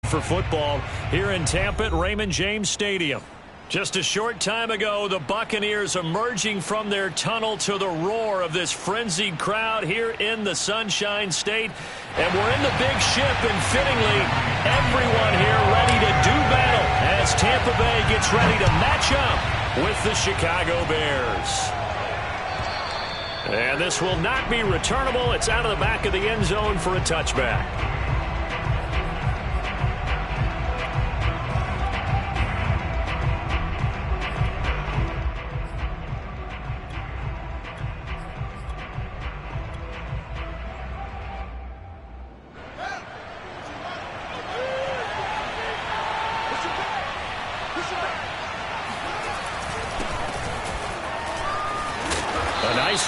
For football here in Tampa at Raymond James Stadium. Just a short time ago, the Buccaneers emerging from their tunnel to the roar of this frenzied crowd here in the Sunshine State. And we're in the big ship, and fittingly, everyone here ready to do battle as Tampa Bay gets ready to match up with the Chicago Bears. And this will not be returnable. It's out of the back of the end zone for a touchback.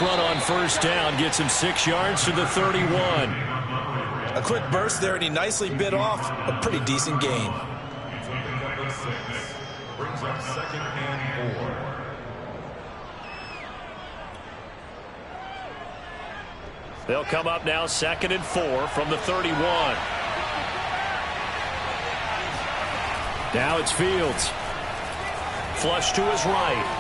Run on first down gets him 6 yards to the 31. A quick burst there, and he nicely bit off a pretty decent gain. Brings up 2nd and 4. They'll come up now 2nd and 4 from the 31. Now it's Fields. Flush to his right.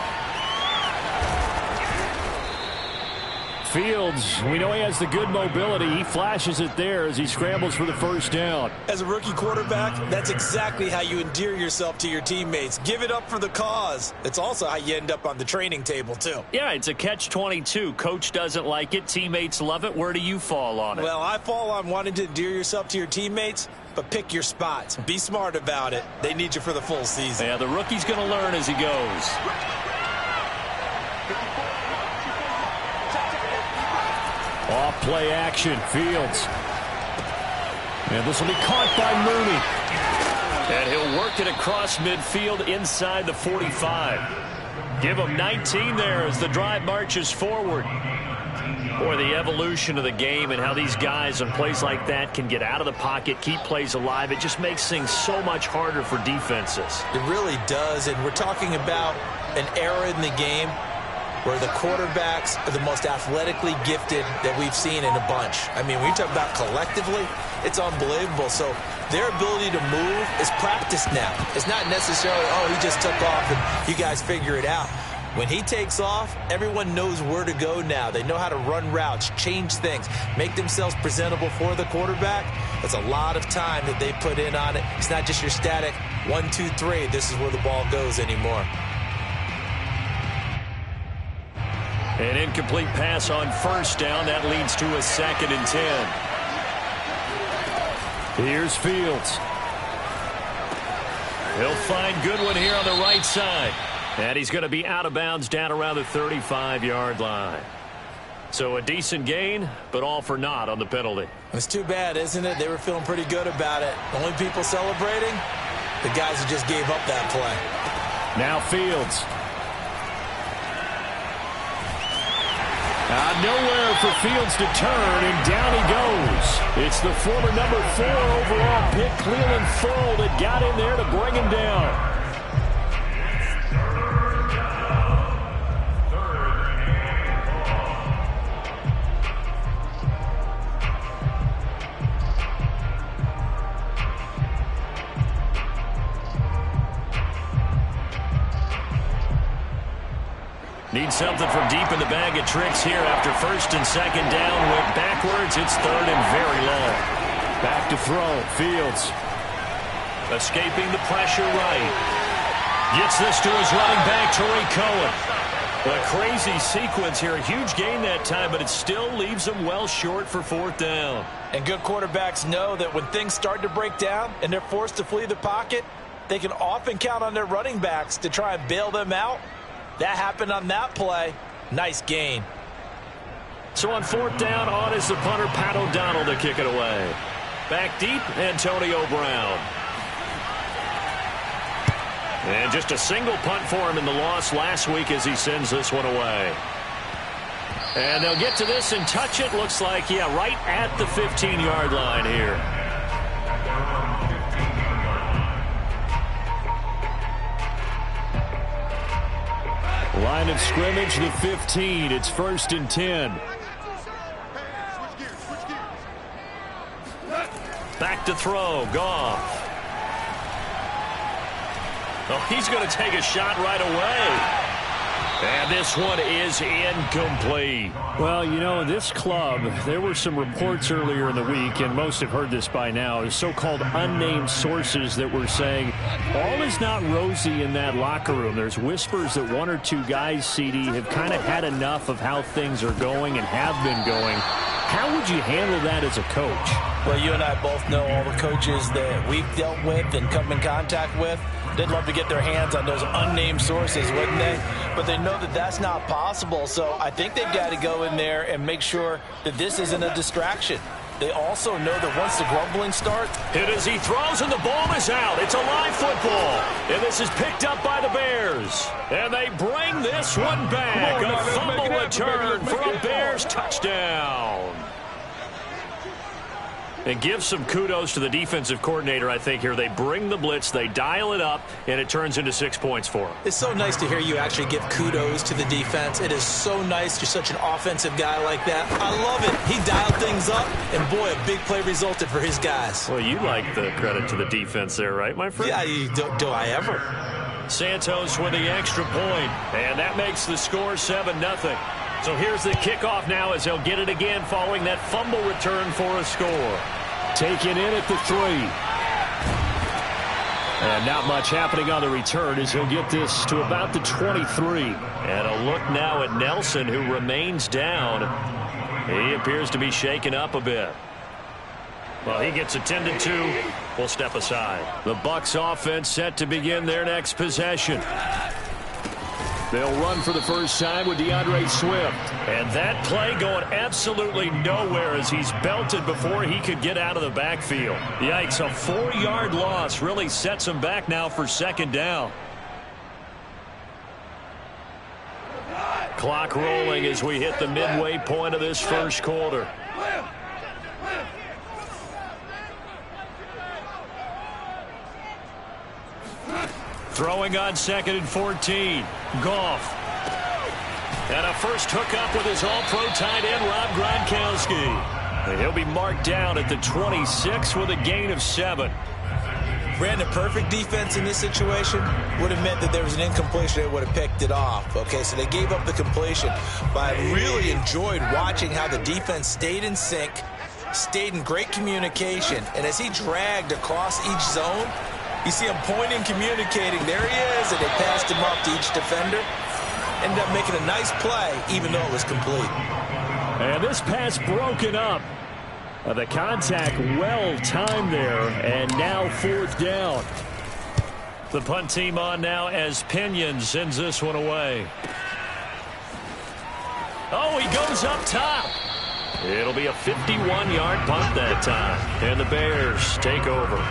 Fields, we know he has the good mobility. He flashes it there as he scrambles for the first down. As a rookie quarterback, that's exactly how you endear yourself to your teammates. Give it up for the cause. It's also how you end up on the training table, too. Yeah, it's a catch-22. Coach doesn't like it. Teammates love it. Where do you fall on it? Well, I fall on wanting to endear yourself to your teammates, but pick your spots. Be smart about it. They need you for the full season. Yeah, the rookie's going to learn as he goes. Off play action, Fields. And this will be caught by Mooney. And he'll work it across midfield inside the 45. Give him 19 there as the drive marches forward. Boy, the evolution of the game and how these guys on plays like that can get out of the pocket, keep plays alive. It just makes things so much harder for defenses. It really does, and we're talking about an era in the game where the quarterbacks are the most athletically gifted that we've seen in a bunch. I mean, when you talk about collectively, it's unbelievable. So their ability to move is practiced now. It's not necessarily, oh, he just took off and you guys figure it out. When he takes off, everyone knows where to go now. They know how to run routes, change things, make themselves presentable for the quarterback. That's a lot of time that they put in on it. It's not just your static 1, 2, 3. This is where the ball goes anymore. An incomplete pass on first down. That leads to a 2nd and 10. Here's Fields. He'll find Goodwin here on the right side. And he's going to be out of bounds down around the 35-yard line. So a decent gain, but all for naught on the penalty. It's too bad, isn't it? They were feeling pretty good about it. The only people celebrating, the guys who just gave up that play. Now Fields. Nowhere for Fields to turn, and down he goes. It's the former number 4 overall pick, Cleveland Full, that got in there to bring him down. Need something from deep in the bag of tricks here after 1st and 2nd down. Went backwards. It's 3rd and very long. Back to throw. Fields. Escaping the pressure right. Gets this to his running back, Tariq Cohen. A crazy sequence here. A huge gain that time, but it still leaves them well short for 4th down. And good quarterbacks know that when things start to break down and they're forced to flee the pocket, they can often count on their running backs to try and bail them out. That happened on that play. Nice gain. So on 4th down, on is the punter, Pat O'Donnell, to kick it away. Back deep, Antonio Brown. And just a single punt for him in the loss last week as he sends this one away. And they'll get to this and touch it. Looks like, yeah, right at the 15-yard line here. Line of scrimmage, the 15. It's 1st and 10. Back to throw. Goff. Oh, he's going to take a shot right away. And this one is incomplete. Well, you know, this club, there were some reports earlier in the week, and most have heard this by now, so-called unnamed sources that were saying all is not rosy in that locker room. There's whispers that one or two guys, CD, have kind of had enough of how things are going and have been going. How would you handle that as a coach? Well, you and I both know all the coaches that we've dealt with and come in contact with. They'd love to get their hands on those unnamed sources, wouldn't they? But they know that that's not possible, so I think they've got to go in there and make sure that this isn't a distraction. They also know that once the grumbling starts... Hit as he throws, and the ball is out. It's a live football. And this is picked up by the Bears. And they bring this one back. A fumble return for a Bears touchdown. And give some kudos to the defensive coordinator, I think, here. They bring the blitz, they dial it up, and it turns into 6 points for them. It's so nice to hear you actually give kudos to the defense. It is so nice. You're such an offensive guy like that. I love it. He dialed things up, and boy, a big play resulted for his guys. Well, you like the credit to the defense there, right, my friend? Yeah, do I ever? Santos with the extra point, and that makes the score 7-0. So here's the kickoff now as they'll get it again following that fumble return for a score. Taken in at the 3. And not much happening on the return as he'll get this to about the 23. And a look now at Nelson, who remains down. He appears to be shaken up a bit. Well, he gets attended to. We'll step aside. The Bucs offense set to begin their next possession. They'll run for the first time with DeAndre Swift. And that play going absolutely nowhere as he's belted before he could get out of the backfield. Yikes, a 4-yard loss really sets him back now for second down. Clock rolling as we hit the midway point of this first quarter. Throwing on 2nd and 14. Goff. And a first hookup with his all-pro tight end, Rob Gronkowski. And he'll be marked down at the 26 with a gain of 7. Brandon, perfect defense in this situation would have meant that there was an incompletion. They would have picked it off. Okay, so they gave up the completion. But I really enjoyed watching how the defense stayed in sync, stayed in great communication. And as he dragged across each zone, you see him pointing, communicating. There he is, and they passed him up to each defender. Ended up making a nice play, even though it was complete. And this pass broken up. The contact well-timed there, and now 4th down. The punt team on now as Pinion sends this one away. Oh, he goes up top. It'll be a 51-yard punt that time. And the Bears take over.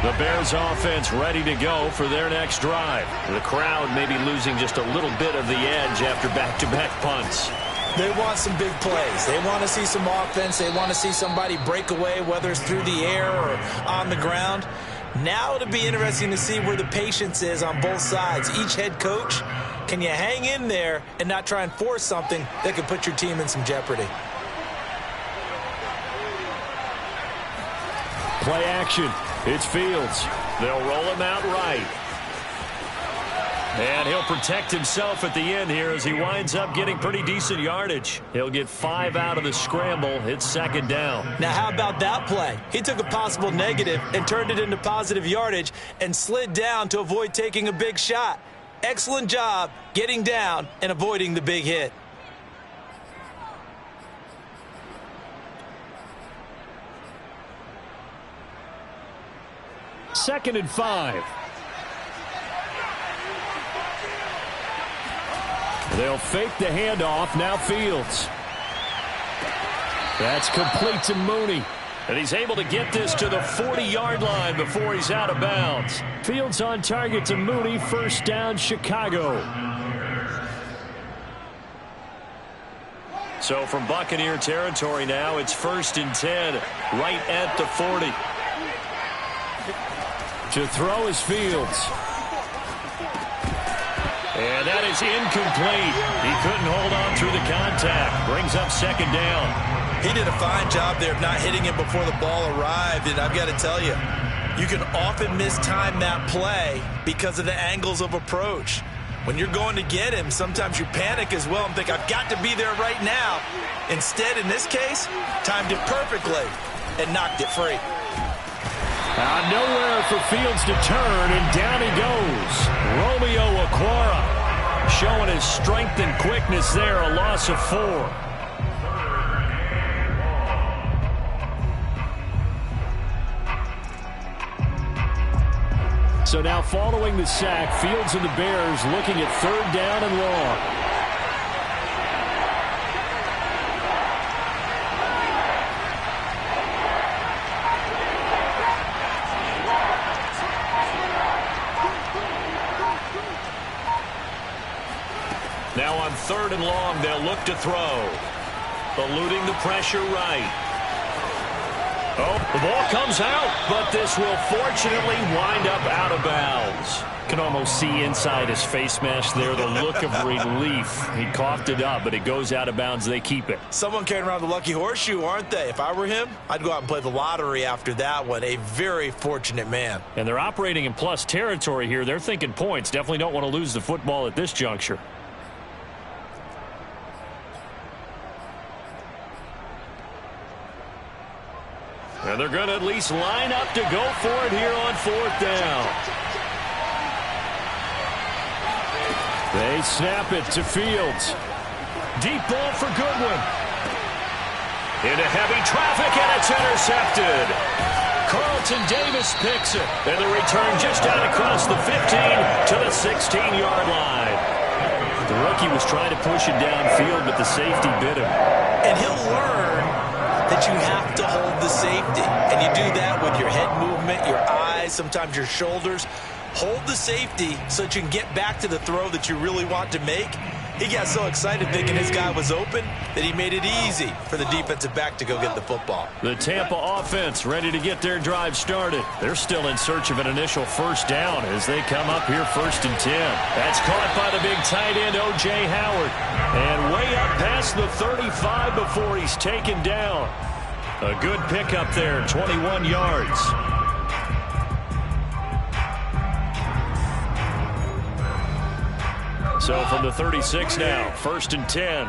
The Bears offense ready to go for their next drive. The crowd may be losing just a little bit of the edge after back-to-back punts. They want some big plays. They want to see some offense. They want to see somebody break away, whether it's through the air or on the ground. Now it'll be interesting to see where the patience is on both sides. Each head coach, can you hang in there and not try and force something that could put your team in some jeopardy? Play action. It's Fields. They'll roll him out right. And he'll protect himself at the end here as he winds up getting pretty decent yardage. He'll get 5 out of the scramble. It's 2nd down. Now, how about that play? He took a possible negative and turned it into positive yardage and slid down to avoid taking a big shot. Excellent job getting down and avoiding the big hit. Second and 5. They'll fake the handoff. Now Fields. That's complete to Mooney. And he's able to get this to the 40-yard line before he's out of bounds. Fields on target to Mooney. First down, Chicago. So from Buccaneer territory now, it's 1st and 10, right at the 40. To throw is Fields. And that is incomplete. He couldn't hold on through the contact. Brings up second down. He did a fine job there of not hitting him before the ball arrived, and I've got to tell you, you can often mistime that play because of the angles of approach. When you're going to get him, sometimes you panic as well and think, I've got to be there right now. Instead, in this case, timed it perfectly and knocked it free. Nowhere for Fields to turn, and down he goes. Romeo Okwara showing his strength and quickness there, a loss of 4. So now following the sack, Fields and the Bears looking at 3rd down and long. Now on 3rd and long, they'll look to throw. Eluding the pressure right. Oh, the ball comes out, but this will fortunately wind up out of bounds. Can almost see inside his face mask there, the look of relief. He coughed it up, but it goes out of bounds. They keep it. Someone carrying around the lucky horseshoe, aren't they? If I were him, I'd go out and play the lottery after that one. A very fortunate man. And they're operating in plus territory here. They're thinking points. Definitely don't want to lose the football at this juncture. And they're going to at least line up to go for it here on 4th down. They snap it to Fields. Deep ball for Goodwin. Into heavy traffic, and it's intercepted. Carlton Davis picks it. And the return just out across the 15 to the 16-yard line. The rookie was trying to push it downfield, but the safety bit him. And he'll learn that you have to hold the safety. And you do that with your head movement, your eyes, sometimes your shoulders. Hold the safety so that you can get back to the throw that you really want to make. He got so excited thinking his guy was open that he made it easy for the defensive back to go get the football. The Tampa offense ready to get their drive started. They're still in search of an initial 1st down as they come up here 1st and 10. That's caught by the big tight end, O.J. Howard. And way up past the 35 before he's taken down. A good pickup there, 21 yards. So from the 36 now, 1st and 10.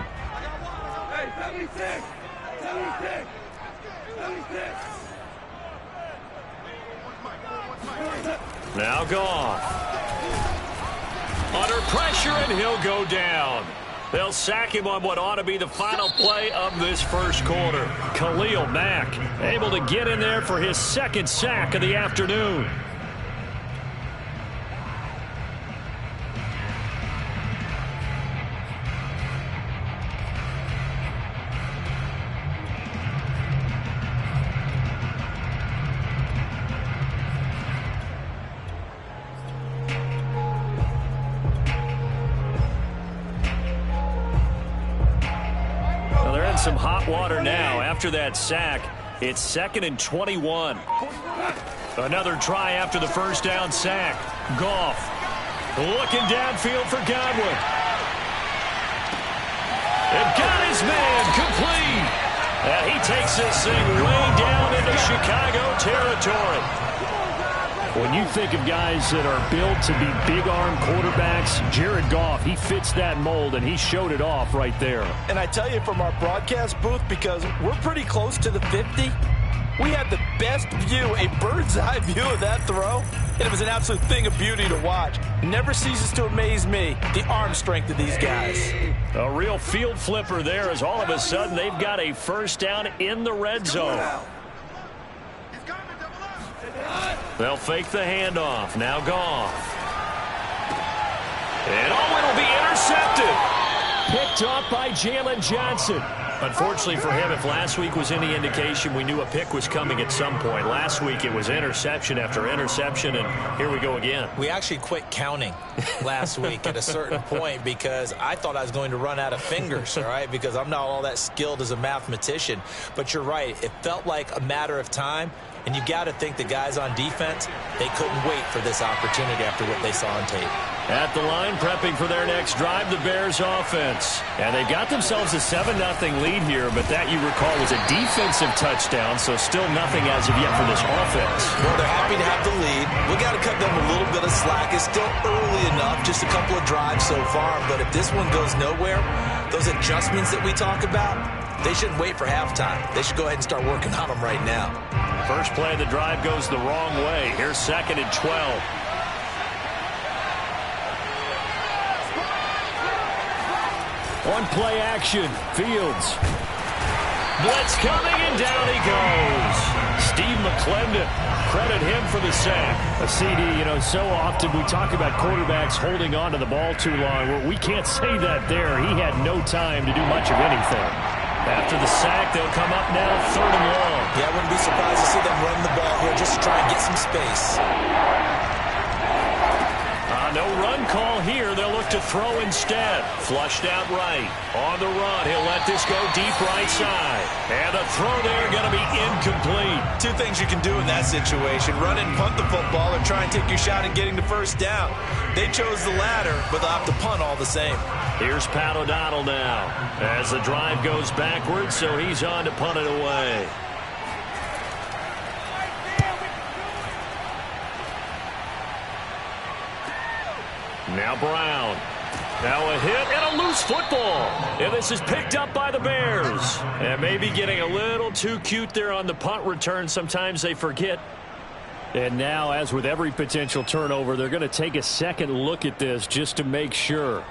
Now Goff. Under pressure, and he'll go down. They'll sack him on what ought to be the final play of this 1st quarter. Khalil Mack able to get in there for his 2nd sack of the afternoon. Some hot water now after that sack. It's 2nd and 21. Another try after the 1st down sack. Goff looking downfield for Godwin. And got his man complete. And he takes this thing way down into Chicago territory. When you think of guys that are built to be big-arm quarterbacks, Jared Goff, he fits that mold, and he showed it off right there. And I tell you from our broadcast booth, because we're pretty close to the 50, we had the best view, a bird's-eye view of that throw, and it was an absolute thing of beauty to watch. Never ceases to amaze me, the arm strength of these guys. A real field flipper there as all of a sudden they've got a 1st down in the red zone. They'll fake the handoff. Now Goff. And it'll be intercepted. Picked off by Jalen Johnson. Unfortunately for him, if last week was any indication, we knew a pick was coming at some point. Last week it was interception after interception, and here we go again. We actually quit counting last week at a certain point because I thought I was going to run out of fingers, all right, because I'm not all that skilled as a mathematician. But you're right. It felt like a matter of time And you got to think the guys on defense, they couldn't wait for this opportunity after what they saw on tape. At the line, prepping for their next drive, the Bears offense. And they've got themselves a 7-0 lead here, but that, you recall, was a defensive touchdown, so still nothing as of yet for this offense. Well, they're happy to have the lead. We got to cut them a little bit of slack. It's still early enough, just a couple of drives so far, but if this one goes nowhere, those adjustments that we talk about, they shouldn't wait for halftime. They should go ahead and start working on them right now. First play of the drive goes the wrong way. Here's 2nd and 12. On play action, Fields. Blitz coming, and down he goes. Steve McClendon, credit him for the sack. A CD, so often we talk about quarterbacks holding on to the ball too long. We can't say that there. He had no time to do much of anything. After the sack, they'll come up now 3rd and long. Yeah, I wouldn't be surprised to see them run the ball here just to try and get some space. No run call here. They'll look to throw instead. Flushed out right. On the run, he'll let this go deep right side. And the throw there going to be incomplete. Two things you can do in that situation. Run and punt the football or try and take your shot at getting the first down. They chose the latter, but they'll have to punt all the same. Here's Pat O'Donnell now. As the drive goes backwards, so he's on to punt it away. Now Brown. Now a hit and a loose football. And this is picked up by the Bears. And maybe getting a little too cute there on the punt return. Sometimes they forget. And now, as with every potential turnover, they're going to take a second look at this just to make sure.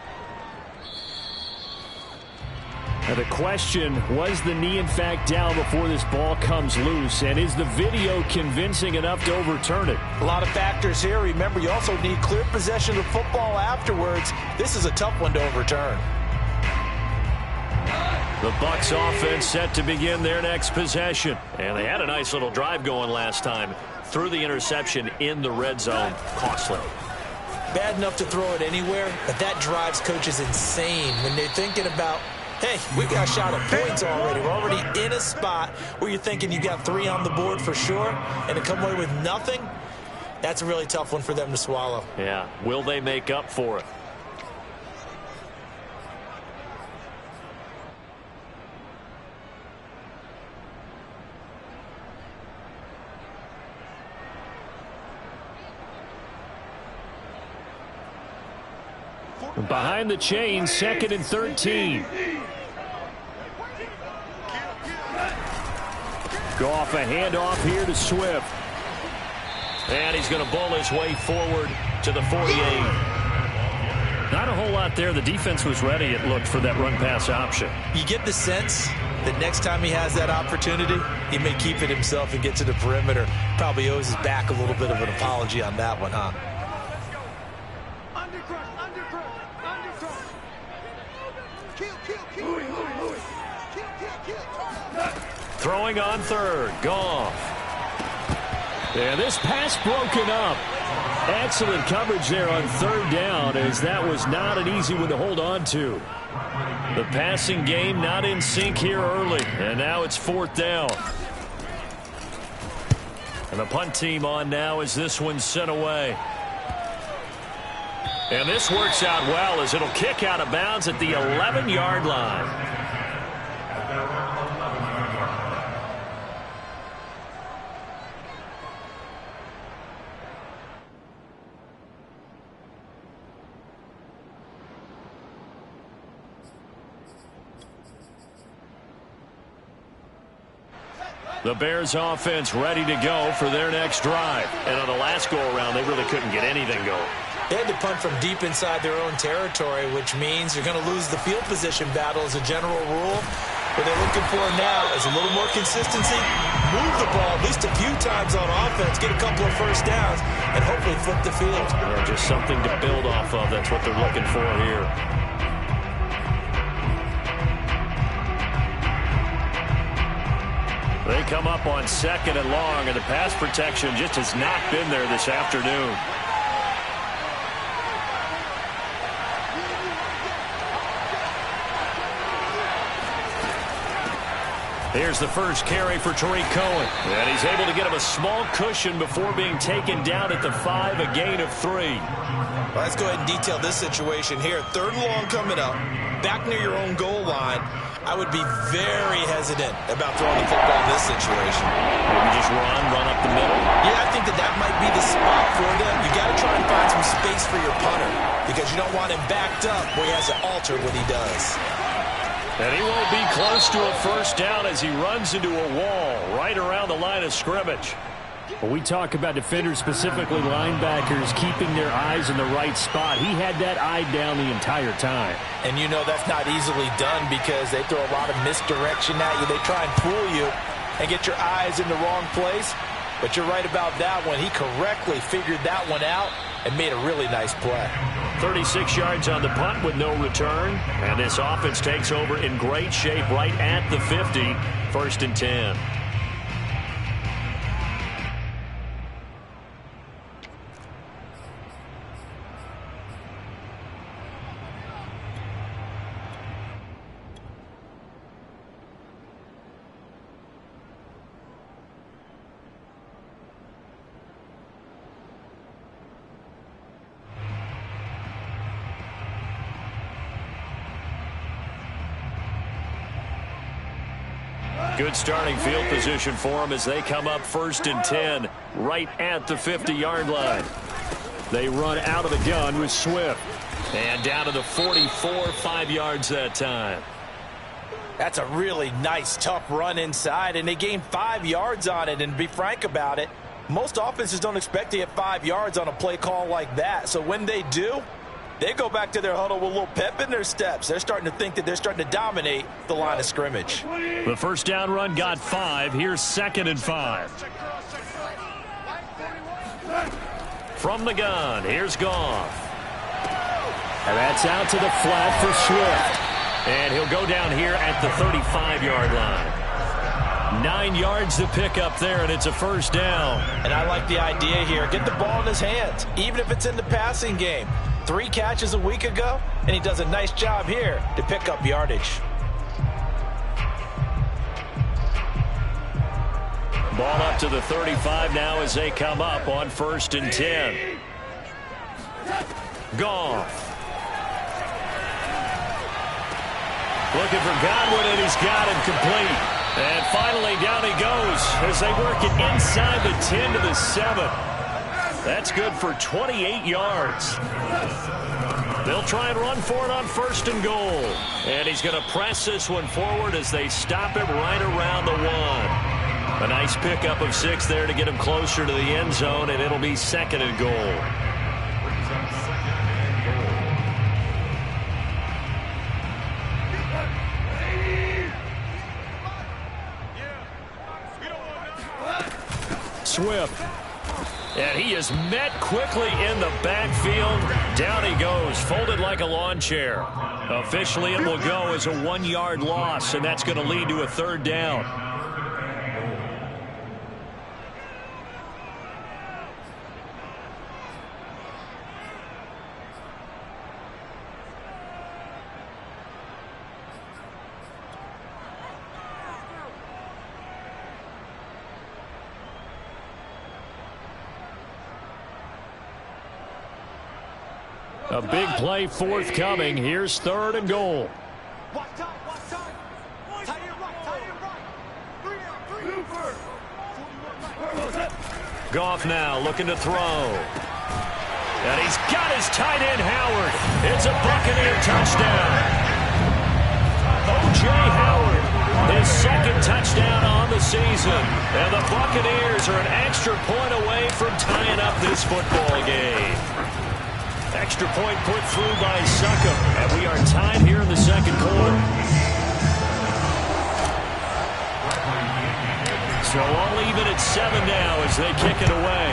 Now the question, was the knee in fact down before this ball comes loose? And is the video convincing enough to overturn it? A lot of factors here. Remember, you also need clear possession of football afterwards. This is a tough one to overturn. The Bucs offense set to begin their next possession. And they had a nice little drive going last time. Threw the interception in the red zone. Costly. Bad enough to throw it anywhere, but that drives coaches insane when they're thinking about, hey, we got a shot at points already. We're already in a spot where you're thinking you got 3 on the board for sure, and to come away with nothing, that's a really tough one for them to swallow. Yeah. Will they make up for it? Behind the chain, 2nd and 13. Goff, a handoff here to Swift. And he's going to bowl his way forward to the 48. Not a whole lot there. The defense was ready, it looked, for that run-pass option. You get the sense that next time he has that opportunity, he may keep it himself and get to the perimeter. Probably owes his back a little bit of an apology on that one, huh? Throwing on 3rd. Goff. And this pass broken up. Excellent coverage there on 3rd down, as that was not an easy one to hold on to. The passing game not in sync here early. And now it's 4th down. And the punt team on now as this one's sent away. And this works out well as it'll kick out of bounds at the 11-yard line. The Bears offense ready to go for their next drive. And on the last go-around, they really couldn't get anything going. They had to punt from deep inside their own territory, which means you're going to lose the field position battle as a general rule. What they're looking for now is a little more consistency, move the ball at least a few times on offense, get a couple of first downs, and hopefully flip the field. Yeah, just something to build off of. That's what they're looking for here. They come up on 2nd and long, and the pass protection just has not been there this afternoon. Here's the first carry for Tariq Cohen. And he's able to get him a small cushion before being taken down at the 5, a gain of 3. Well, let's go ahead and detail this situation here. 3rd and long coming up, back near your own goal line. I would be very hesitant about throwing the football in this situation. Maybe just run up the middle. Yeah, I think that might be the spot for them. You got to try and find some space for your punter because you don't want him backed up where he has to alter what he does. And he won't be close to a first down as he runs into a wall right around the line of scrimmage. When we talk about defenders, specifically linebackers, keeping their eyes in the right spot, he had that eye down the entire time. And you know that's not easily done because they throw a lot of misdirection at you. They try and fool you and get your eyes in the wrong place. But you're right about that one. He correctly figured that one out and made a really nice play. 36 yards on the punt with no return. And this offense takes over in great shape right at the 50. 1st and 10. Good starting field position for them as they come up 1st and 10 right at the 50-yard line. They run out of the gun with Swift. And down to the 44, 5 yards that time. That's a really nice, tough run inside, and they gained 5 yards on it. And to be frank about it, most offenses don't expect to get 5 yards on a play call like that. So when they do, they go back to their huddle with a little pep in their steps. They're starting to think that they're starting to dominate the line of scrimmage. The first down run got 5. Here's 2nd and 5. From the gun, here's Goff. And that's out to the flat for Swift. And he'll go down here at the 35-yard line. 9 yards to pick up there, and it's a first down. And I like the idea here. Get the ball in his hands, even if it's in the passing game. 3 catches a week ago, and he does a nice job here to pick up yardage. Ball up to the 35 now as they come up on 1st and 10. Goff. Looking for Godwin, and he's got him complete. And finally, down he goes as they work it inside the 10 to the 7. That's good for 28 yards. They'll try and run for it on 1st and goal. And he's going to press this one forward as they stop him right around the 1. A nice pickup of 6 there to get him closer to the end zone, and it'll be 2nd and goal. Swift. And he is met quickly in the backfield. Down he goes, folded like a lawn chair. Officially, it will go as a 1-yard loss, and that's going to lead to a 3rd down. A big play forthcoming. Here's 3rd and goal. Goff now looking to throw. And he's got his tight end, Howard. It's a Buccaneer touchdown. O.J. Howard, his 2nd touchdown on the season. And the Buccaneers are an extra point away from tying up this football game. Extra point put through by Succop, and we are tied here in the 2nd quarter. So all even at 7 now as they kick it away.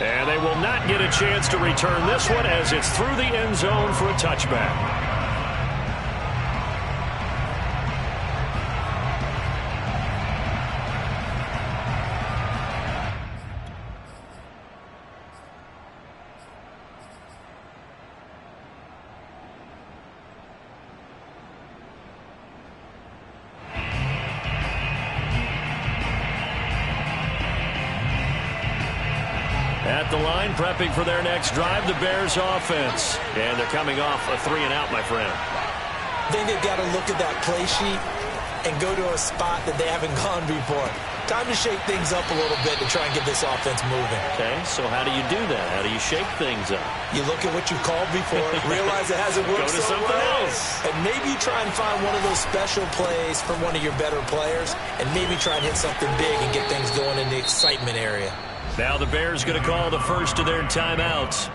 And they will not get a chance to return this one as it's through the end zone for a touchback. At the line, prepping for their next drive, the Bears offense. And they're coming off a 3-and-out, my friend. I think they've got to look at that play sheet and go to a spot that they haven't gone before. Time to shake things up a little bit to try and get this offense moving. Okay, so how do you do that? How do you shake things up? You look at what you've called before, realize it hasn't worked Go to so something well, else. and maybe try and find one of those special plays from one of your better players, and maybe try and hit something big and get things going in the excitement area. Now the Bears going to call the first of their timeouts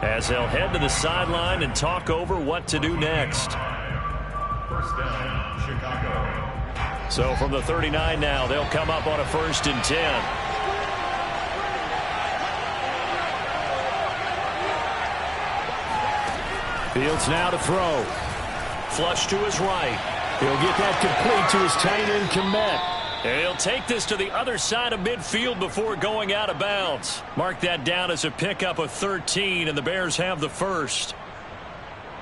as they'll head to the sideline and talk over what to do next. First down, Chicago. So from the 39 now, they'll come up on a 1st and 10. Fields now to throw. Flush to his right. He'll get that complete to his tight end Kmet. And he'll take this to the other side of midfield before going out of bounds. Mark that down as a pickup of 13, and the Bears have the first.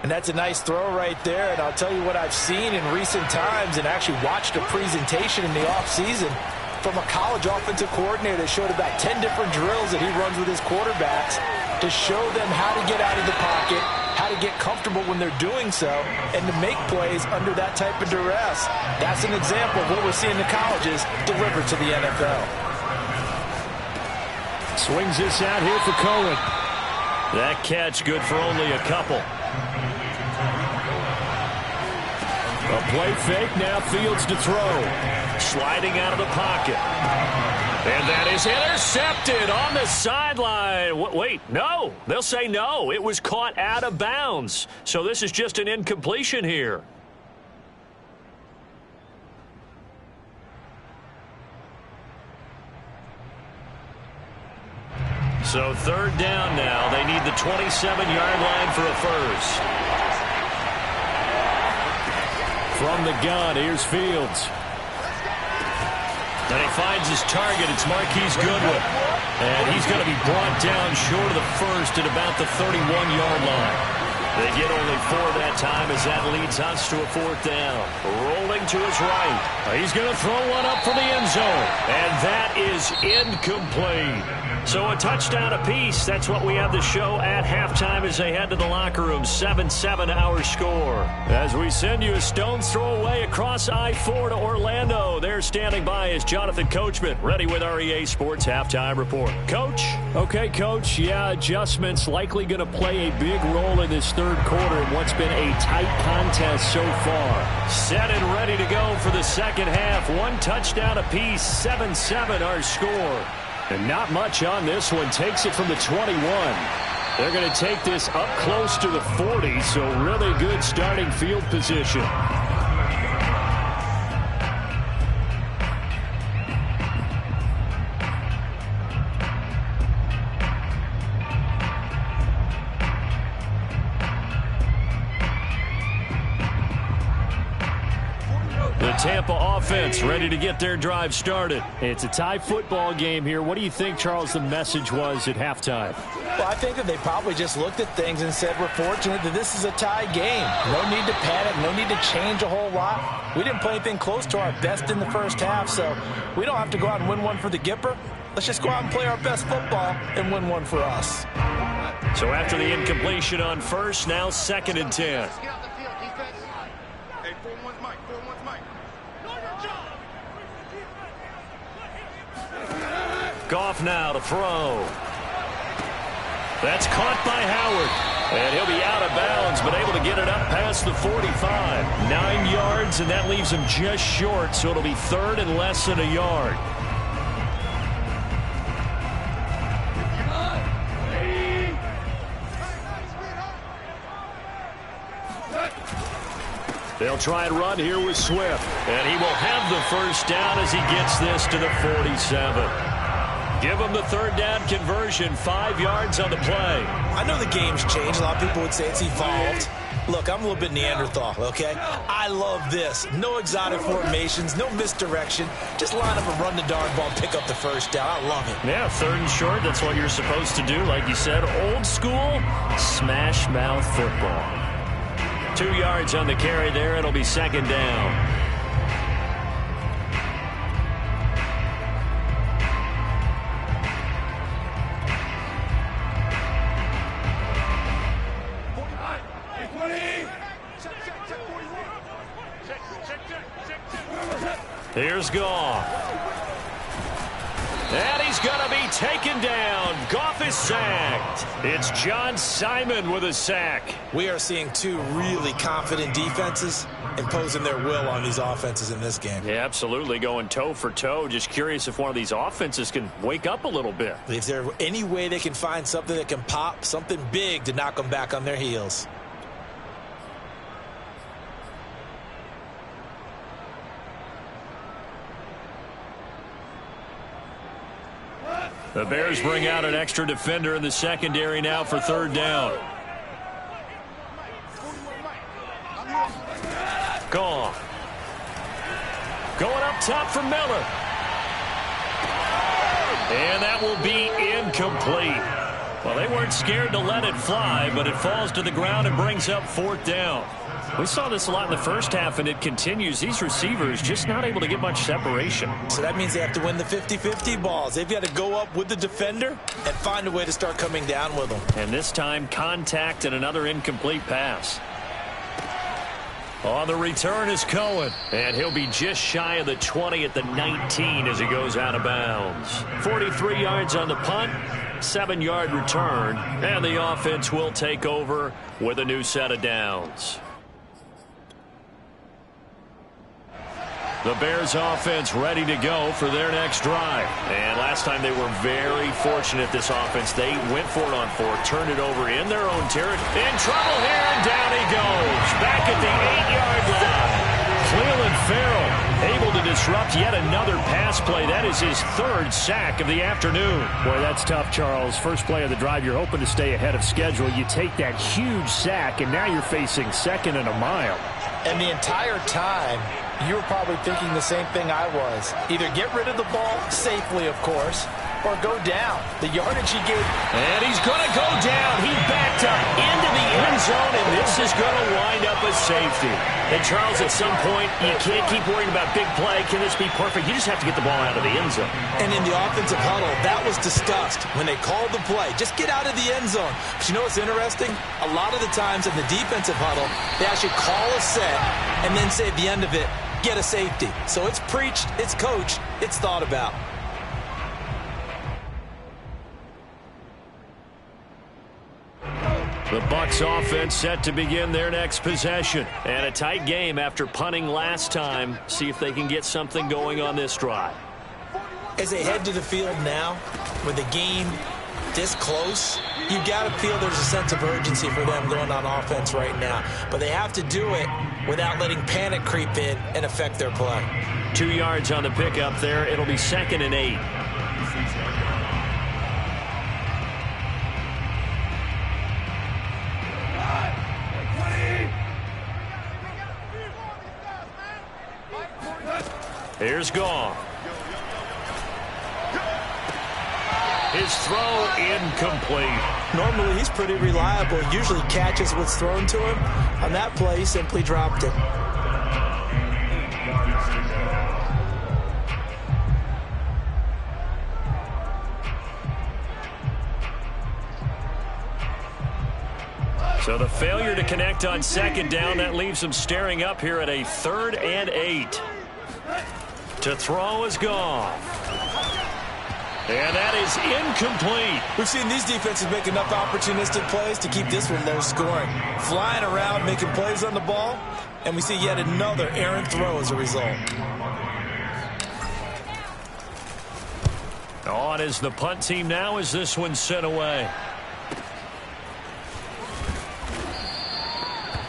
And that's a nice throw right there. And I'll tell you what I've seen in recent times and actually watched a presentation in the offseason from a college offensive coordinator that showed about 10 different drills that he runs with his quarterbacks to show them how to get out of the pocket, how to get comfortable when they're doing so, and to make plays under that type of duress. That's an example of what we're seeing the colleges deliver to the NFL. Swings this out here for Cohen. That catch good for only a couple. A play fake, now Fields to throw. Sliding out of the pocket. And that is intercepted on the sideline. Wait, no. They'll say no. It was caught out of bounds. So this is just an incompletion here. So 3rd down now. They need the 27-yard line for a first. From the gun, here's Fields. And he finds his target. It's Marquise Goodwin. And he's going to be brought down short of the first at about the 31-yard line. They get only 4 that time as that leads us to a 4th down. Rolling to his right. He's going to throw one up for the end zone. And that is incomplete. So a touchdown apiece. That's what we have to show at halftime as they head to the locker room. 7-7 our score. As we send you a stone's throw away across I-4 to Orlando. There standing by is Jonathan Coachman, ready with our EA Sports Halftime Report. Coach? Okay, Coach. Yeah, adjustments likely going to play a big role in this 3rd quarter in what's been a tight contest so far. Set and ready to go for the 2nd half. 1 touchdown apiece. 7-7 our score. And not much on this one. Takes it from the 21. They're going to take this up close to the 40, so really good starting field position. Tampa offense ready to get their drive started. It's a tie football game here. What do you think, Charles, the message was at halftime? Well, I think that they probably just looked at things and said, we're fortunate that this is a tie game. No need to panic, no need to change a whole lot. We didn't play anything close to our best in the first half, so we don't have to go out and win one for the Gipper. Let's just go out and play our best football and win one for us. So after the incompletion on first, now 2nd and 10. Goff now to throw. That's caught by Howard. And he'll be out of bounds, but able to get it up past the 45. 9 yards, and that leaves him just short, so it'll be 3rd and less than a yard. They'll try and run here with Swift. And he will have the first down as he gets this to the 47. Give him the 3rd down conversion, 5 yards on the play. I know the game's changed. A lot of people would say it's evolved. Look, I'm a little bit Neanderthal, okay? I love this. No exotic formations, no misdirection. Just line up and run the darn ball, pick up the first down. I love it. Yeah, 3rd and short, that's what you're supposed to do. Like you said, old school, smash mouth football. 2 yards on the carry there. It'll be 2nd down. Here's Goff. And he's going to be taken down. Goff is sacked. It's John Simon with a sack. We are seeing two really confident defenses imposing their will on these offenses in this game. Yeah, absolutely, going toe for toe. Just curious if one of these offenses can wake up a little bit. Is there any way they can find something that can pop, something big to knock them back on their heels? The Bears bring out an extra defender in the secondary now for third down. Goff. Going up top for Miller. And that will be incomplete. Well, they weren't scared to let it fly, but it falls to the ground and brings up fourth down. We saw this a lot in the first half, and it continues. These receivers just not able to get much separation. So that means they have to win the 50-50 balls. They've got to go up with the defender and find a way to start coming down with them. And this time, contact and another incomplete pass. On the return is Cohen. And he'll be just shy of the 20 at the 19 as he goes out of bounds. 43 yards on the punt, 7-yard return. And the offense will take over with a new set of downs. The Bears offense ready to go for their next drive. And last time they were very fortunate, this offense. They went for it on fourth, turned it over in their own territory. In trouble here, and down he goes. Back at the 8-yard line. Cleveland Farrell able to disrupt yet another pass play. That is his third sack of the afternoon. Boy, that's tough, Charles. First play of the drive, you're hoping to stay ahead of schedule. You take that huge sack, and now you're facing second and a mile. And the entire time, you were probably thinking the same thing I was. Either get rid of the ball safely, of course, or go down. The yardage he gave. And he's going to go down. He backed up into the end zone, and this is going to wind up a safety. And, Charles, at some point, you can't keep worrying about big play. Can this be perfect? You just have to get the ball out of the end zone. And in the offensive huddle, that was discussed when they called the play. Just get out of the end zone. But you know what's interesting? A lot of the times in the defensive huddle, they actually call a set and then say at the end of it, get a safety. So it's preached, it's coached, it's thought about. The Bucs offense set to begin their next possession. And a tight game after punting last time. See if they can get something going on this drive. As they head to the field now, with the game this close, you got to feel there's a sense of urgency for them going on offense right now. But they have to do it without letting panic creep in and affect their play. 2 yards on the pickup there. It'll be 2nd and 8. Here's Goff. His throw incomplete. Normally he's pretty reliable. Usually catches what's thrown to him. On that play, he simply dropped it. So the failure to connect on 2nd down, that leaves him staring up here at a 3rd and 8. To throw is Goff. And that is incomplete. We've seen these defenses make enough opportunistic plays to keep this one low scoring. Flying around, making plays on the ball, and we see yet another errant throw as a result. On is the punt team now as this one's sent away.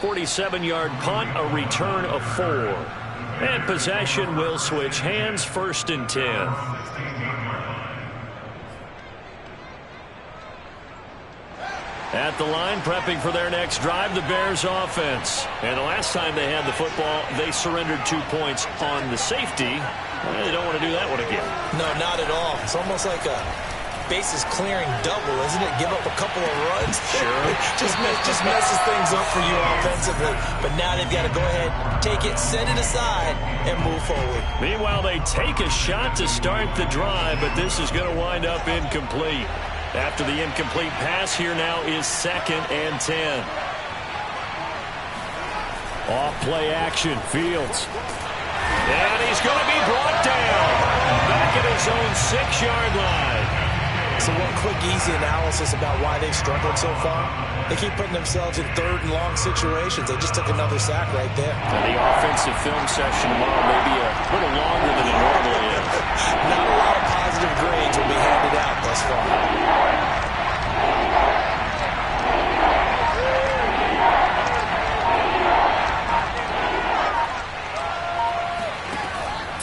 47-yard punt, a return of 4. And possession will switch hands, 1st and 10. At the line, prepping for their next drive, the Bears offense. And the last time they had the football, they surrendered 2 points on the safety. They don't want to do that one again. No, not at all. It's almost like a bases clearing double, isn't it? Give up a couple of runs. Sure. just messes things up for you offensively. But now they've got to go ahead, take it, set it aside, and move forward. Meanwhile, they take a shot to start the drive, but this is going to wind up incomplete. After the incomplete pass, here now is 2nd and 10. Off play action, Fields. And he's going to be brought down back at his own 6-yard line. So one quick, easy analysis about why they've struggled so far. They keep putting themselves in third and long situations. They just took another sack right there. And the offensive film session tomorrow may be a little longer than it normally is. Not a lot of positive grades will be handed out thus far.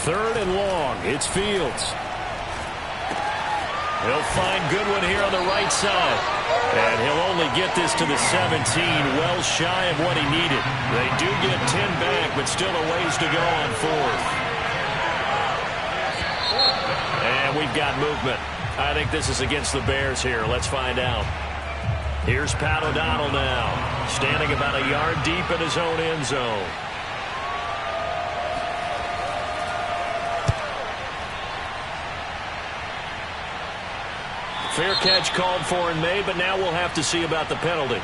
Third and long. It's Fields. He'll find Goodwin here on the right side. And he'll only get this to the 17, well shy of what he needed. They do get 10 back, but still a ways to go on fourth. And we've got movement. I think this is against the Bears here. Let's find out. Here's Pat O'Donnell now, standing about a yard deep in his own end zone. Fair catch called for and made, but now we'll have to see about the penalty.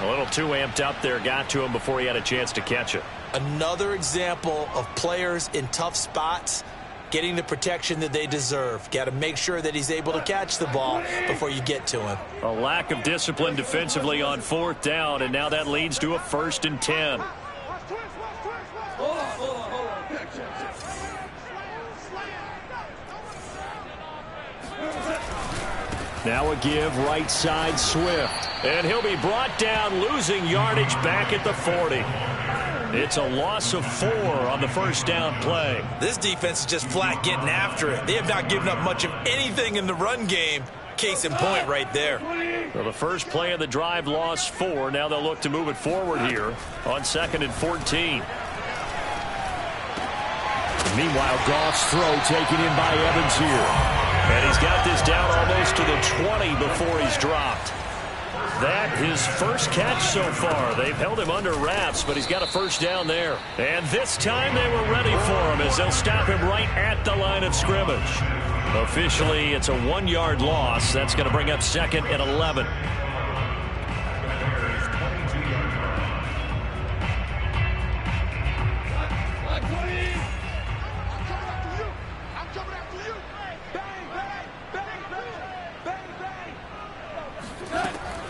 A little too amped up there, got to him before he had a chance to catch it. Another example of players in tough spots getting the protection that they deserve. Got to make sure that he's able to catch the ball before you get to him. A lack of discipline defensively on fourth down, and now that leads to a 1st and 10. Now a give right side Swift. And he'll be brought down, losing yardage back at the 40. It's a loss of 4 on the first down play. This defense is just flat getting after it. They have not given up much of anything in the run game. Case in point right there. Well, the first play of the drive lost 4. Now they'll look to move it forward here on 2nd and 14. Meanwhile, Goff's throw taken in by Evans here. And he's got this down almost to the 20 before he's dropped. That his first catch so far. They've held him under wraps, but he's got a first down there. And this time they were ready for him as they'll stop him right at the line of scrimmage. Officially, it's a 1-yard loss. That's going to bring up 2nd and 11.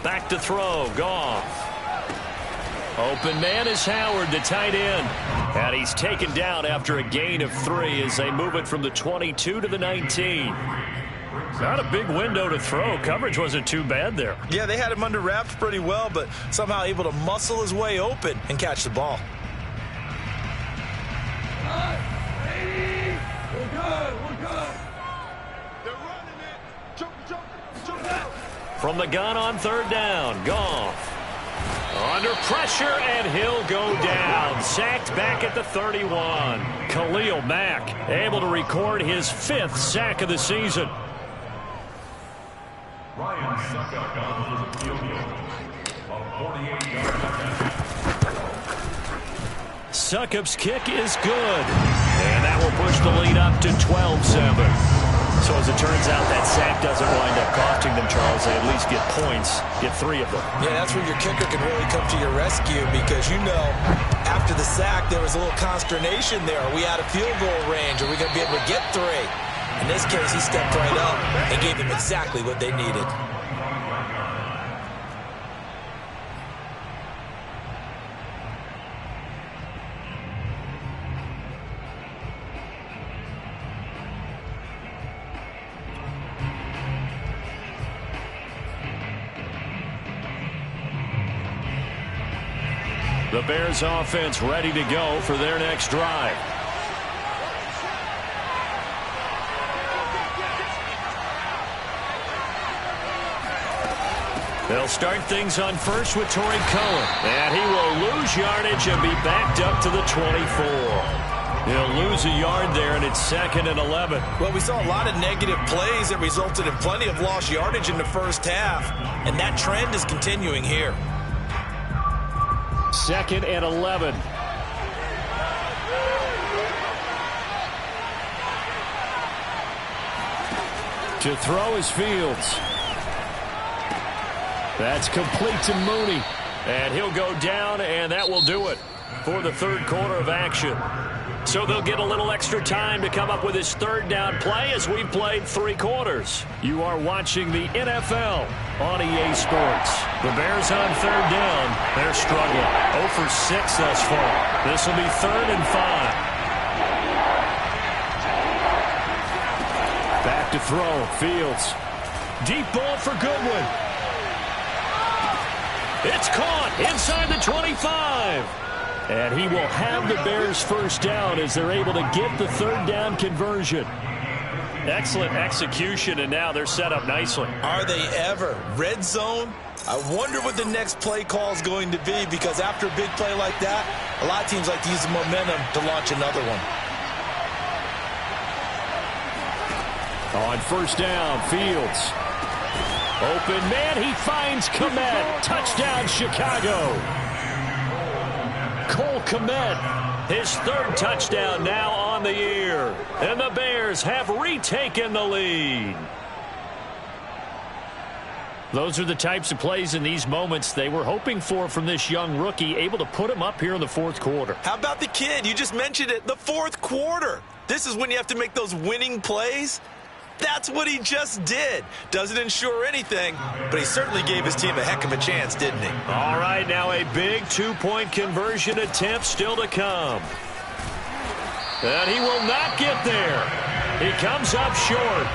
Back to throw, Goff. Open man is Howard, the tight end. And he's taken down after a gain of 3 as they move it from the 22 to the 19. Not a big window to throw. Coverage wasn't too bad there. Yeah, they had him under wraps pretty well, but somehow able to muscle his way open and catch the ball. From the gun on 3rd down, Goff. Under pressure, and he'll go down. Sacked back at the 31. Khalil Mack able to record his 5th sack of the season. Ryan Suckup on the field goal. A 48-yard touchdown. Succup's kick is good. And that will push the lead up to 12-7. So as it turns out, that sack doesn't wind up costing them, Charles. They at least get points, get 3 of them. Yeah, that's where your kicker can really come to your rescue because, you know, after the sack, there was a little consternation there. Are we out of field goal range? Are we going to be able to get 3? In this case, he stepped right up and gave them exactly what they needed. The Bears offense ready to go for their next drive. They'll start things on first with Torrey Cohen. And he will lose yardage and be backed up to the 24. He'll lose a yard there, and it's 2nd and 11. Well, we saw a lot of negative plays that resulted in plenty of lost yardage in the first half. And that trend is continuing here. 2nd and 11. To throw is Fields. That's complete to Mooney. And he'll go down, and that will do it for the 3rd quarter of action. So they'll get a little extra time to come up with his third down play as we've played 3 quarters. You are watching the NFL on EA Sports. The Bears on third down. They're struggling. 0 for 6 thus far. This will be 3rd and 5. Back to throw. Fields. Deep ball for Goodwin. It's caught inside the 25. And he will have the Bears first down as they're able to get the third down conversion. Excellent execution, and now they're set up nicely. Are they ever? Red zone? I wonder what the next play call is going to be, because after a big play like that, a lot of teams like to use the momentum to launch another one. On first down, Fields. Open man, he finds Kmet. Touchdown, Chicago. Cole Kmet, his 3rd touchdown now on the year. And the Bears have retaken the lead. Those are the types of plays in these moments they were hoping for from this young rookie, able to put him up here in the 4th quarter. How about the kid? You just mentioned it, the 4th quarter. This is when you have to make those winning plays. That's what he just did. Doesn't ensure anything, but he certainly gave his team a heck of a chance, didn't he? All right, now a big 2-point conversion attempt still to come. And he will not get there. He comes up short.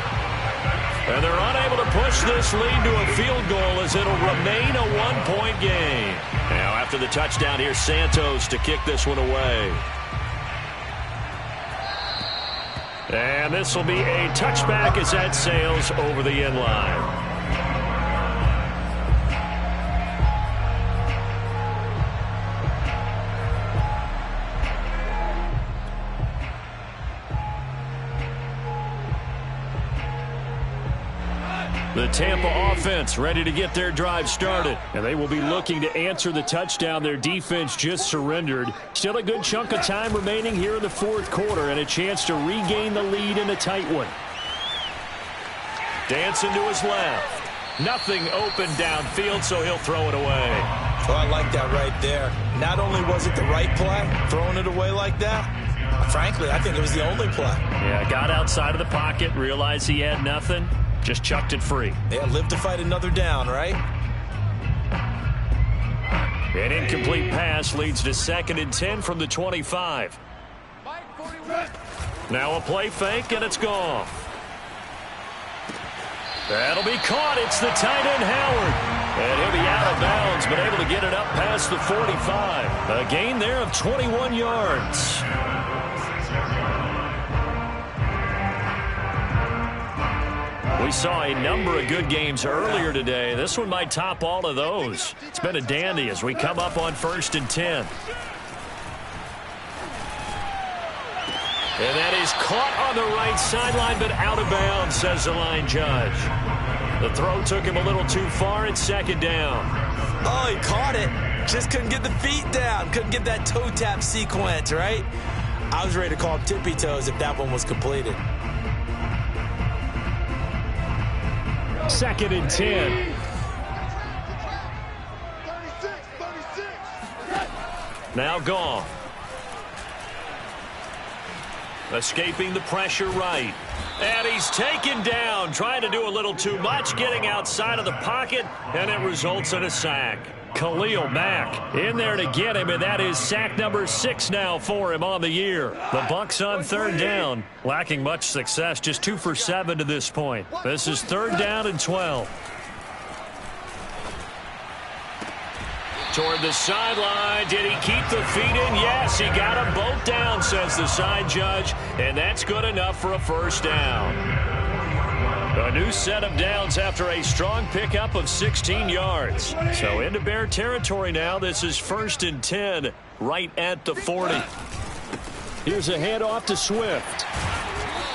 And they're unable to push this lead to a field goal as it'll remain a 1-point game. Now after the touchdown, here's Santos to kick this one away. And this will be a touchback as that sails over the end line. The Tampa offense ready to get their drive started. And they will be looking to answer the touchdown their defense just surrendered. Still a good chunk of time remaining here in the 4th quarter and a chance to regain the lead in a tight one. Dancing to his left. Nothing open downfield, so he'll throw it away. Well, I like that right there. Not only was it the right play, throwing it away like that, frankly, I think it was the only play. Yeah, got outside of the pocket, realized he had nothing. Just chucked it free. Yeah, live to fight another down, right? An incomplete pass leads to 2nd and 10 from the 25. Now a play fake, and it's gone. That'll be caught. It's the tight end, Howard. And he'll be out of bounds, but able to get it up past the 45. A gain there of 21 yards. We saw a number of good games earlier today. This one might top all of those. It's been a dandy as we come up on 1st and 10. And that is caught on the right sideline, but out of bounds, says the line judge. The throw took him a little too far. It's 2nd down. Oh, he caught it. Just couldn't get the feet down. Couldn't get that toe tap sequence, right? I was ready to call him tippy toes if that one was completed. 2nd and 10. Now gone. Escaping the pressure right. And he's taken down, trying to do a little too much, getting outside of the pocket, and it results in a sack. Khalil Mack in there to get him, and that is sack number 6 now for him on the year. The Bucs on 3rd down, lacking much success, just 2 for 7 to this point. This is 3rd down and 12. Toward the sideline. Did he keep the feet in? Yes, he got them both down, says the side judge, and that's good enough for a first down. A new set of downs after a strong pickup of 16 yards. So into Bear territory now. This is 1st and 10 right at the 40. Here's a handoff to Swift.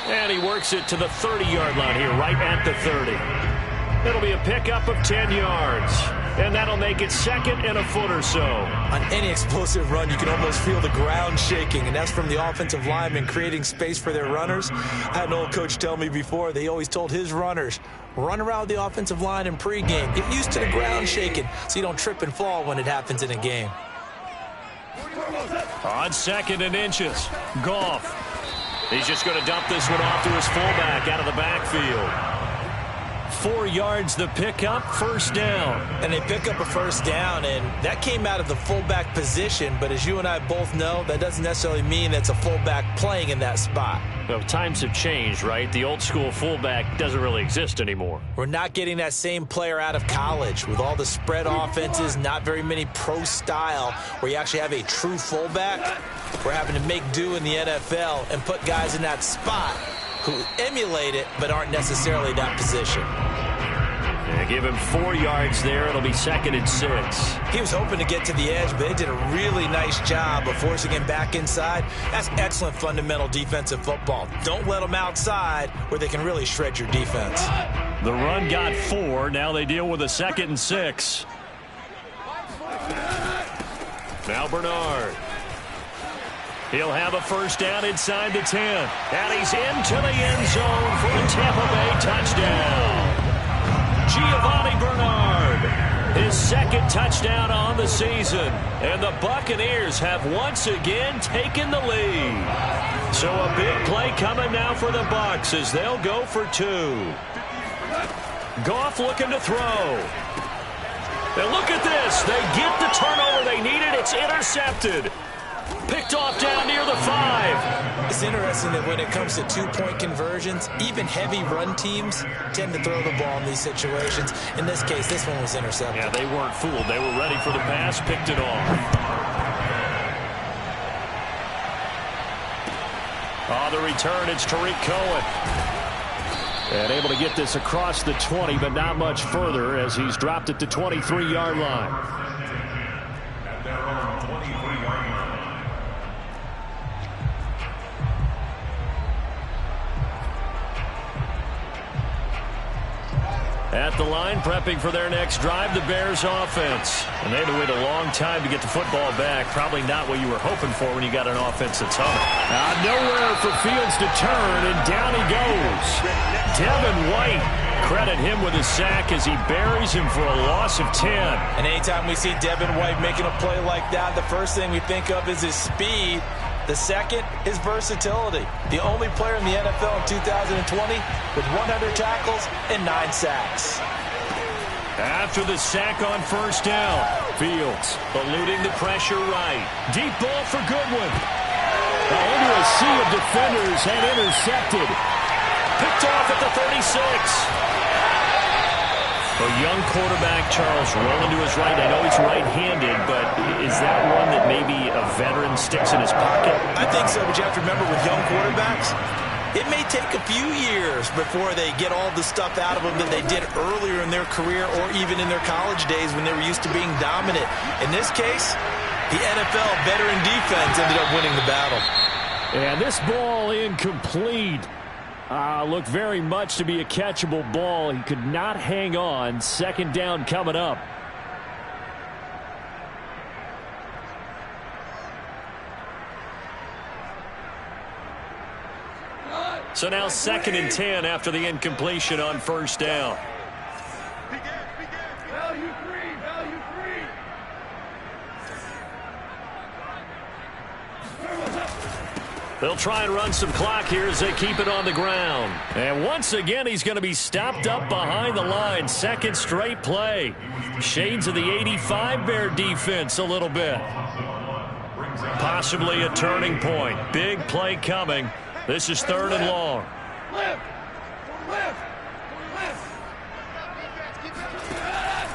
And he works it to the 30-yard line here right at the 30. It'll be a pickup of 10 yards. And that'll make it 2nd and a foot or so. On any explosive run, you can almost feel the ground shaking, and that's from the offensive linemen creating space for their runners. I had an old coach tell me before, they always told his runners, run around the offensive line in pregame. Get used to the ground shaking so you don't trip and fall when it happens in a game. On 2nd and inches, Goff. He's just going to dump this one off to his fullback out of the backfield. 4 yards the pickup, first down. And they pick up a first down, and that came out of the fullback position, but as you and I both know, that doesn't necessarily mean that's a fullback playing in that spot. Well, times have changed, right? The old school fullback doesn't really exist anymore. We're not getting that same player out of college with all the spread offenses, not very many pro style where you actually have a true fullback. We're having to make do in the NFL and put guys in that spot who emulate it but aren't necessarily that position. Yeah, give him 4 yards there. It'll be 2nd and 6. He was hoping to get to the edge, but they did a really nice job of forcing him back inside. That's excellent fundamental defensive football. Don't let them outside where they can really shred your defense. The run got 4. Now they deal with a 2nd and 6. Now Bernard. He'll have a first down inside the 10. And he's into the end zone for a Tampa Bay touchdown. Giovanni Bernard, his 2nd touchdown on the season. And the Buccaneers have once again taken the lead. So a big play coming now for the Bucs as they'll go for 2. Goff looking to throw. And look at this. They get the turnover they needed. It's intercepted. Picked off down near the 5. It's interesting that when it comes to two-point conversions, even heavy run teams tend to throw the ball in these situations. In this case, this one was intercepted. Yeah, they weren't fooled. They were ready for the pass, picked it off. On the return, it's Tariq Cohen. And able to get this across the 20, but not much further as he's dropped it to 23-yard line. At their own 23-yard line. At the line, prepping for their next drive, the Bears offense. And they had to wait a long time to get the football back. Probably not what you were hoping for when you got an offense that's humming. Nowhere for Fields to turn, and down he goes. Devin White, credit him with a sack as he buries him for a loss of 10. And anytime we see Devin White making a play like that, the first thing we think of is his speed. The second is versatility. The only player in the NFL in 2020 with 100 tackles and 9 sacks. After the sack on first down, Fields eluding the pressure right. Deep ball for Goodwin. Into a sea of defenders and intercepted. Picked off at the 36. A young quarterback, Charles, rolling to his right. I know he's right-handed, but is that one that maybe a veteran sticks in his pocket? I think so, but you have to remember with young quarterbacks, it may take a few years before they get all the stuff out of them that they did earlier in their career or even in their college days when they were used to being dominant. In this case, the NFL veteran defense ended up winning the battle. And this ball incomplete. Looked very much to be a catchable ball. He could not hang on. 2nd down coming up. So now 2nd and 10 after the incompletion on first down. They'll try and run some clock here as they keep it on the ground. And once again, he's going to be stopped up behind the line. 2nd straight play. Shades of the 85 Bear defense a little bit. Possibly a turning point. Big play coming. This is 3rd and long.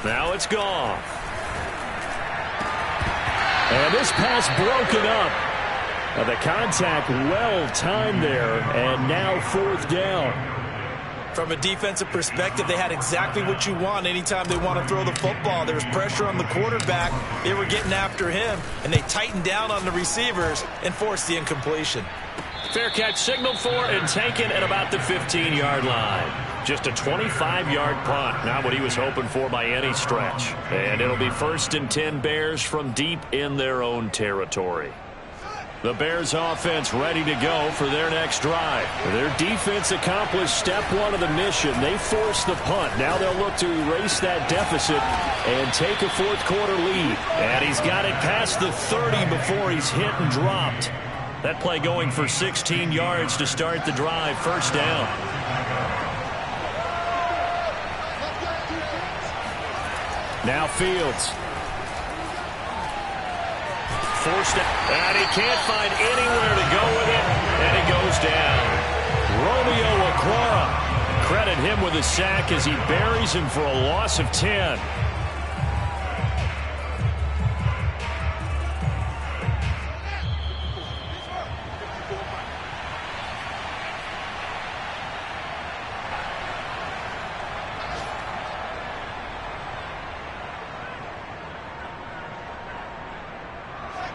Now it's gone. And this pass broken up. The contact well-timed there, and now 4th down. From a defensive perspective, they had exactly what you want anytime they want to throw the football. There was pressure on the quarterback. They were getting after him, and they tightened down on the receivers and forced the incompletion. Fair catch signaled for and taken at about the 15-yard line. Just a 25-yard punt, not what he was hoping for by any stretch. And it'll be 1st and 10 Bears from deep in their own territory. The Bears offense ready to go for their next drive. Their defense accomplished step one of the mission. They forced the punt. Now they'll look to erase that deficit and take a fourth quarter lead. And he's got it past the 30 before he's hit and dropped. That play going for 16 yards to start the drive. First down. Now Fields. Forced it, and he can't find anywhere to go with it, and he goes down. Romeo Okwara, credit him with a sack as he buries him for a loss of 10.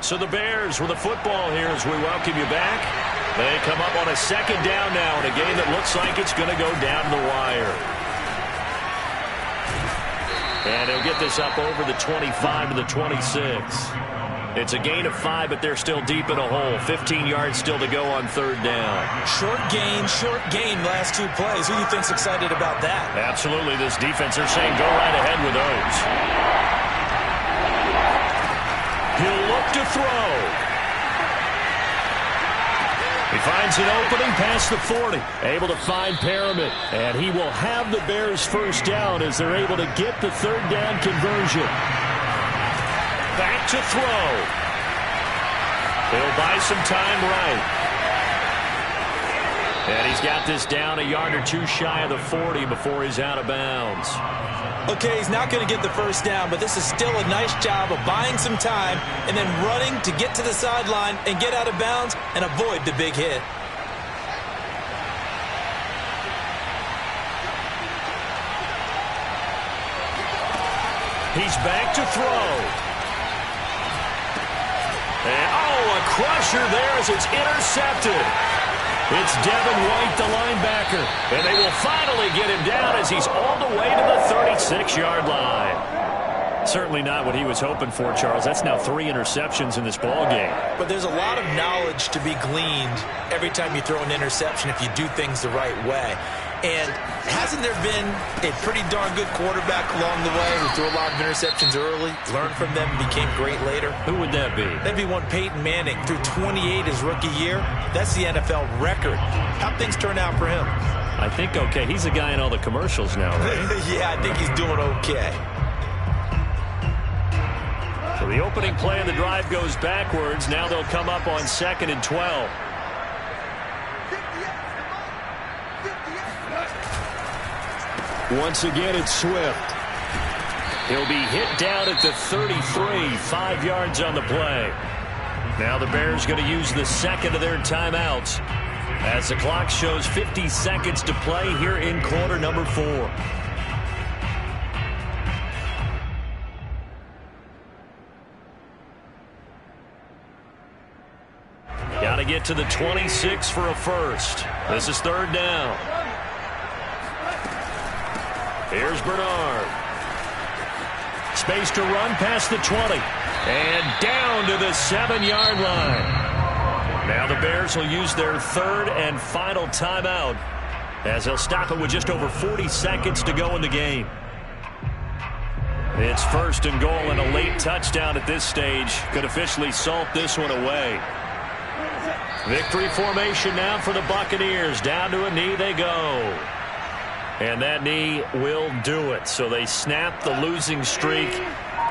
So the Bears with the football here as we welcome you back. They come up on a second down now in a game that looks like it's going to go down the wire. And he'll get this up over the 25 to the 26. It's a gain of 5, but they're still deep in a hole. 15 yards still to go on third down. Short gain last two plays. Who do you think's excited about that? Absolutely. This defense, they're saying go right ahead with those. He'll look to throw. He finds an opening past the 40. Able to find Perriman. And he will have the Bears first down as they're able to get the third down conversion. Back to throw. He'll buy some time right. And he's got this down a yard or two shy of the 40 before he's out of bounds. Okay, he's not going to get the first down, but this is still a nice job of buying some time and then running to get to the sideline and get out of bounds and avoid the big hit. He's back to throw. And, a crusher there as it's intercepted. It's Devin White, the linebacker. And they will finally get him down as he's all the way to the 36-yard line. Certainly not what he was hoping for, Charles. That's now 3 interceptions in this ball game. But there's a lot of knowledge to be gleaned every time you throw an interception if you do things the right way. And hasn't there been a pretty darn good quarterback along the way who threw a lot of interceptions early, learned from them, and became great later? Who would that be? That'd be one Peyton Manning, threw 28 his rookie year. That's the NFL record. How'd things turn out for him? I think okay. He's a guy in all the commercials now, right? Yeah, I think he's doing okay. So the opening play of the drive goes backwards. Now they'll come up on 2nd and 12. Once again, it's Swift. He'll be hit down at the 33, 5 yards on the play. Now the Bears going to use the second of their timeouts as the clock shows 50 seconds to play here in quarter number 4. Got to get to the 26 for a first. This is third down. Here's Bernard. Space to run past the 20. And down to the 7-yard line. Now the Bears will use their third and final timeout as they'll stop it with just over 40 seconds to go in the game. It's 1st and goal, and a late touchdown at this stage could officially salt this one away. Victory formation now for the Buccaneers. Down to a knee they go. And that knee will do it. So they snap the losing streak.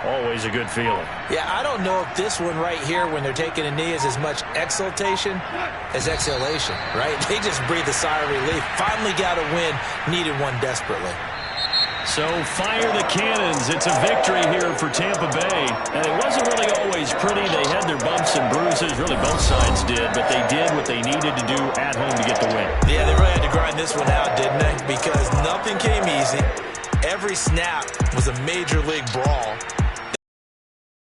Always a good feeling. Yeah, I don't know if this one right here, when they're taking a knee, is as much exultation as exhalation, right? They just breathe a sigh of relief. Finally got a win. Needed one desperately. So fire the cannons. It's a victory here for Tampa Bay. And it wasn't really always pretty. They had their bumps and bruises. Really, both sides did. But they did what they needed to do at home to get the win. Yeah, they really had to grind this one out, didn't they? Because nothing came easy. Every snap was a major league brawl.